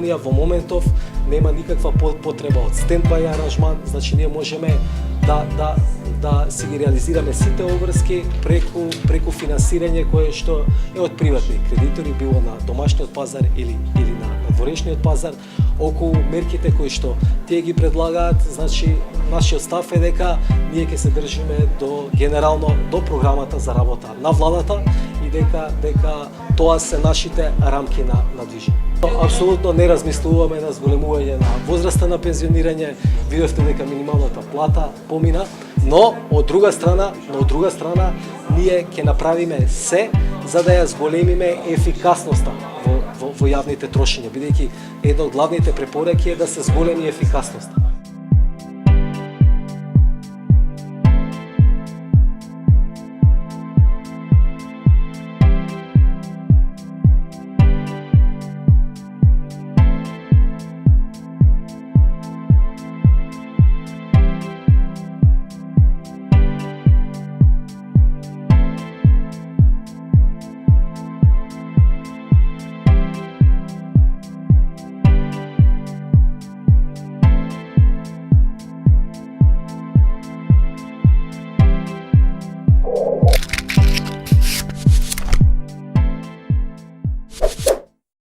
Македонија во моментов нема никаква потреба од стендбај аранжман, значи ние можеме да си ги реализираме сите обврски преку финансирање кое што е од приватни кредитори, било на домашниот пазар или на дворешниот пазар. Околу мерките кои што тие ги предлагаат, значи нашиот став е дека ние ќе се држиме до програмата за работа на владата и дека тоа се нашите рамки на движење. Апсолутно не размислуваме на зголемување на возраста на пензионирање. Видовте дека минималната плата помина, но од друга страна ние ќе направиме се за да ја зголемиме ефикасноста во јавните трошења, бидејќи една од главните препораки е да се зголеми ефикасноста.